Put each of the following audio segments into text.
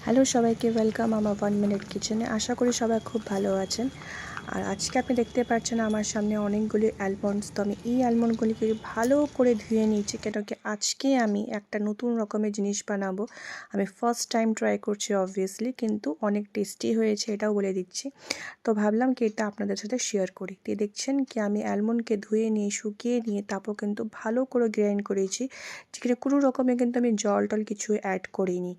Hello সবাইকে welcome আমার 1 minute কিচেনে। আশা করি সবাই খুব ভালো আছেন। আর আজকে আপনি দেখতে পাচ্ছেন আমার সামনে অনেকগুলি অ্যালমন্ডস। তো আমি এই অ্যালমন্ডগুলিকে ভালো করে ধুয়ে নিয়েছি, কেন কি আজকে আমি একটা নতুন রকমের জিনিস বানাবো। আমি ফার্স্ট টাইম ট্রাই করছি অবভিয়াসলি, কিন্তু অনেক টেস্টি হয়েছে এটাও বলে দিচ্ছি। তো ভাবলাম কি এটা আপনাদের সাথে শেয়ার করি। তো দেখছেন কি আমি অ্যালমন্ডকে ধুয়ে নিয়ে শুকিয়ে নিয়ে তারপর কিন্তু ভালো করে গ্রাইন্ড করেছি, যেখানে কোনো রকমে কিন্তু আমি জল টল কিছু অ্যাড করিনি।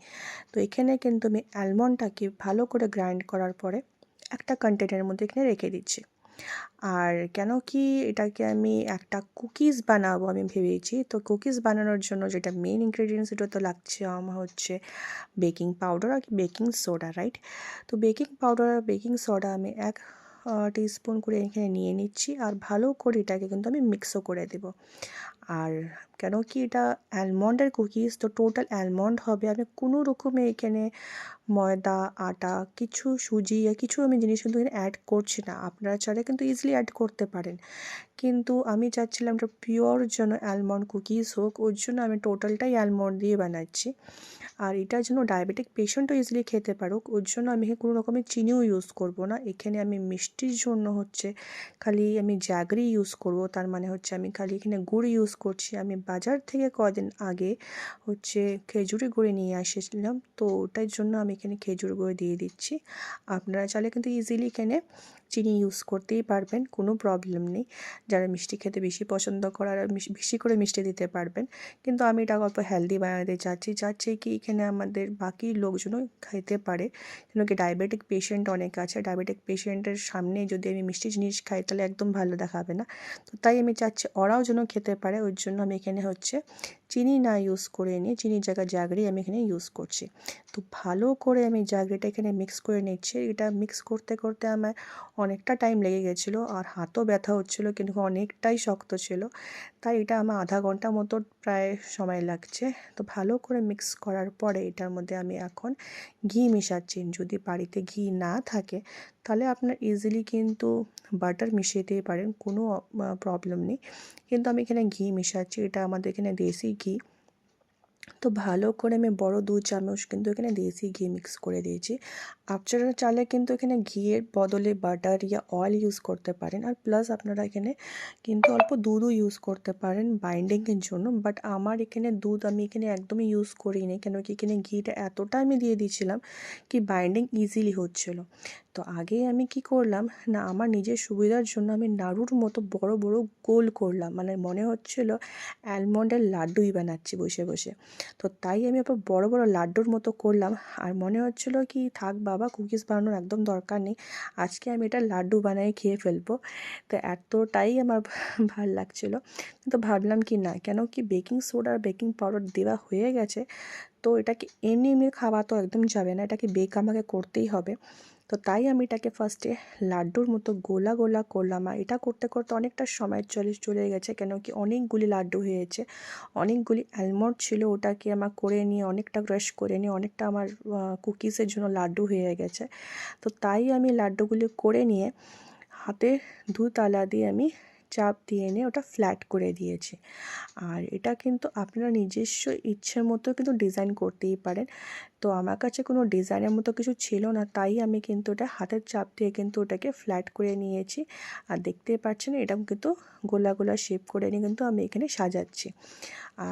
তো এখানে কিন্তু আমি অ্যালমন্ডটাকে ভালো করে গ্রাইন্ড করার পরে একটা কন্টেনারের মধ্যে এখানে রেখে দিচ্ছি। আর কেন কি এটাকে আমি একটা কুকিজ বানাবো আমি ভেবেছি। তো কুকিজ বানানোর জন্য যেটা মেইন ইনগ্রেডিয়েন্টস এটা তো লাগছে আমার হচ্ছে বেকিং পাউডার আর বেকিং সোডা, রাইট? তো বেকিং পাউডার আর বেকিং সোডা আমি 1 টিস্পুন করে এখানে নিয়ে নিচ্ছি, আর ভালো করে এটাকে কিন্তু আমি মিক্সও করে দেব। আর কেন কি এটা অ্যালমন্ডের কুকিজ, তো টোটাল অ্যালমন্ড হবে। আমি কোনো রকমে এখানে ময়দা, আটা, কিছু সুজি কিছু আমি জিনিস কিন্তু এখানে অ্যাড করছি না। আপনারা চাইলে কিন্তু ইজিলি অ্যাড করতে পারেন, কিন্তু আমি চাচ্ছিলাম এটা পিওর যেন অ্যালমন্ড কুকিজ হোক, ওর জন্য আমি টোটালটাই অ্যালমন্ড দিয়ে বানাচ্ছি। আর এটার জন্য ডায়াবেটিক পেশেন্টও ইজিলি খেতে পারুক, ওর জন্য আমি এখানে কোনো রকমের চিনিও ইউজ করব না। এখানে আমি মিষ্টির জন্য হচ্ছে খালি আমি জ্যাগরি ইউজ করব, তার মানে হচ্ছে আমি খালি এখানে গুড় ইউজ করছি। আমি বাজার থেকে কদিন আগে হচ্ছে খেজুরি গুঁড়ি নিয়ে এসেছিলাম, তো ওটার জন্য আমি এখানে খেজুর গুঁড়ো দিয়ে দিচ্ছি। আপনারা চাইলে কিন্তু ইজিলি এখানে চিনি ইউজ করতেই পারবেন, কোনো প্রবলেম নেই। যারা মিষ্টি খেতে বেশি পছন্দ করে আর বেশি করে মিষ্টি দিতে পারবেন, কিন্তু আমি এটা অল্প হেলদি বানাতে চাচ্ছি কি এখানে আমাদের বাকি লোকজনও খেতে পারে। কেন কি ডায়াবেটিক পেশেন্ট অনেক আছে, ডায়াবেটিক পেশেন্টের সামনে যদি আমি মিষ্টি জিনিস খাই তাহলে একদম ভালো দেখাবে না। তো তাই আমি চাচ্ছি ওরাও যেন খেতে পারে, ওই জন্য আমি এখানে হচ্ছে চিনি না ইউজ করে নিয়ে চিনির জায়গায় জ্যাগরি আমি এখানে ইউজ করছি। তো ভালো করে আমি জ্যাগরিটা এখানে মিক্স করে নিচ্ছি। এটা মিক্স করতে করতে আমার অনেকটা টাইম লেগে গেছিলো, আর হাতও ব্যথা হচ্ছিলো, কিন্তু অনেকটাই শক্ত ছিল। তাই এটা আমার আধা ঘন্টা মতো প্রায় সময় লাগছে। তো ভালো করে মিক্স করার পরে এটার মধ্যে আমি এখন ঘি মেশাচ্ছি। যদি বাড়িতে ঘি না থাকে তাহলে আপনার ইজিলি কিন্তু বাটার মিশিয়ে দিতে পারেন, কোনো প্রবলেম নেই। কিন্তু আমি এখানে ঘি মেশাচ্ছি, এটা আমাদের এখানে দেশি ঘি। তো ভালো করে আমি বড় 2 চামচ কিন্তু এখানে দেশি ঘি মিক্স করে দিয়েছি। আপনারা চাইলে কিন্তু এখানে ঘিয়ের বদলে বাটার অয়েল ইউজ করতে পারেন, আর প্লাস আপনারা এখানে কিন্তু অল্প দুধও ইউজ করতে পারেন বাইন্ডিংয়ের জন্য। বাট আমার এখানে দুধ আমি এখানে একদমই ইউজ করিনি, কেন কি এখানে ঘিটা এতটা আমি দিয়ে দিয়েছিলাম কি বাইন্ডিং ইজিলি হচ্ছিলো। তো আগে আমি কি করলাম না, আমার নিজের সুবিধার জন্য আমি নাড়ুর মতো বড় বড় গোল করলাম, মানে মনে হচ্ছিলো অ্যালমন্ডের লাড্ডুই বানাচ্ছি বসে বসে। তো তাই আমি আবার বড় বড় লাড্ডুর মতো করলাম, আর মনে হচ্ছিলো কি থাক বাবা, কুকিজ বানানোর একদম দরকার নেই, আজকে আমি এটা লাড্ডু বানিয়ে খেয়ে ফেলবো। তো এতটাই আমার ভাল লাগছিলো। তো ভাবলাম কি না, কেন কি বেকিং সোডা আর বেকিং পাউডার দেওয়া হয়ে গেছে, তো এটাকে এমনি এমনি খাওয়া তো একদম যাবে না, এটাকে বেক আমাকে করতেই হবে। তো তাই আমি এটাকে ফার্স্টে লাড্ডুর মতো গোলা গোলা করলাম, আর এটা করতে করতে অনেকটা সময় চলে গেছে, কেন কি অনেকগুলি লাড্ডু হয়েছে, অনেকগুলি অ্যালমন্ড ছিল, ওটাকে আমার করে নিয়ে অনেকটা ক্রাশ করে নিয়ে অনেকটা আমার কুকিজের জন্য লাড্ডু হয়ে গেছে। তো তাই আমি লাড্ডুগুলি করে নিয়ে হাতে 2 তালা দিয়ে আমি চাপ দিয়ে নিয়ে ওটা ফ্ল্যাট করে দিয়েছি। আর এটা কিন্তু আপনারা নিজস্ব ইচ্ছের মতো কিন্তু ডিজাইন করতেই পারেন। তো আমার কাছে কোনো ডিজাইনের মতো কিছু ছিল না, তাই আমি কিন্তু ওটা হাতের চাপ দিয়ে কিন্তু ওটাকে ফ্ল্যাট করে নিয়েছি। আর দেখতেই পাচ্ছেন এরকম কিন্তু গোলা গোলা শেপ করে নিয়ে কিন্তু আমি এখানে সাজাচ্ছি।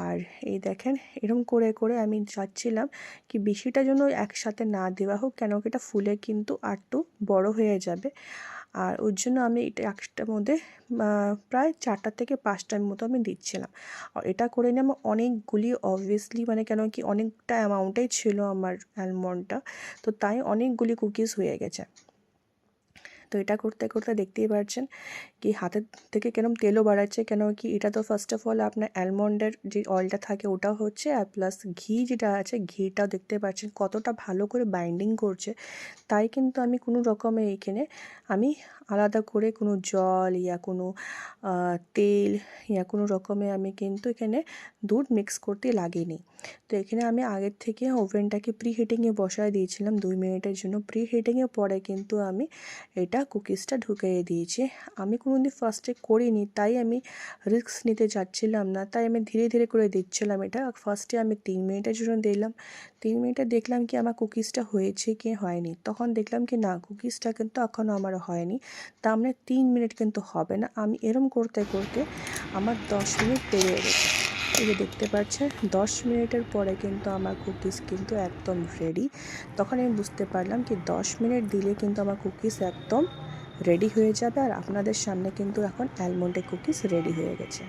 আর এই দেখেন এরকম করে করে আমি চাচ্ছিলাম কি বেশিটা যেন একসাথে না দেওয়া হোক, কেন কি এটা ফুলে কিন্তু আরটু বড় হয়ে যাবে। আর ওর জন্য আমি এটা একটার মধ্যে প্রায় 4টা থেকে 5টার মতো আমি দিচ্ছিলাম। আর এটা করে নিয়ে আমার অনেকগুলি অবভিয়াসলি, মানে কেন কি অনেকটা অ্যামাউন্টেই ছিল আমার অ্যালমন্ডটা, তো তাই অনেকগুলি কুকিজ হয়ে গেছে। তো এটা করতে করতে দেখতেই পাচ্ছেন কি হাতের থেকে কিরম তেলও বাড়াচ্ছে, কেন কি এটা তো ফার্স্ট অফ অল আপনার অ্যালমন্ডের যে অয়েলটা থাকে ওটাও হচ্ছে, আর প্লাস ঘি যেটা আছে ঘিটাও দেখতে পাচ্ছেন কতটা ভালো করে বাইন্ডিং করছে। তাই কিন্তু আমি কোনো রকমে এখানে আমি আলাদা করে কোনো জল কোনো তেল কোনো রকমে আমি কিন্তু এখানে দুধ মিক্স করতে লাগিনি। তো এখানে আমি আগের থেকে ওভেনটাকে প্রি হিটিংয়ে বসায় দিয়েছিলাম 2 মিনিটের জন্য। প্রি হিটিংয়ের পরে কিন্তু আমি এটা কুকিজটা ঢুকিয়ে দিয়েছি। আমি কোনোদিন ফার্স্টে করিনি, তাই আমি রিস্ক নিতে চাচ্ছিলাম না, তাই আমি ধীরে ধীরে করে দিচ্ছিলাম। এটা ফার্স্টে আমি 3 মিনিটের জন্য দিলাম, 3 মিনিটে দেখলাম কি আমার কুকিজটা হয়েছে কি হয়নি। তখন দেখলাম কি না, কুকিজটা কিন্তু এখনও আমার হয়নি। তার মানে 3 মিনিট কিন্তু হবে না। আমি এরম করতে করতে আমার 10 মিনিট পেরিয়ে গেছে। এই যে দেখতে পাচ্ছেন 10 মিনিটের পরে কিন্তু আমার কুকিজ কিন্তু একদম রেডি। তখন আমি বুঝতে পারলাম কি 10 মিনিট দিলে কিন্তু আমার কুকিজ একদম রেডি হয়ে যাবে। আর আপনাদের সামনে কিন্তু এখন অ্যালমন্ডের কুকিজ রেডি হয়ে গেছে।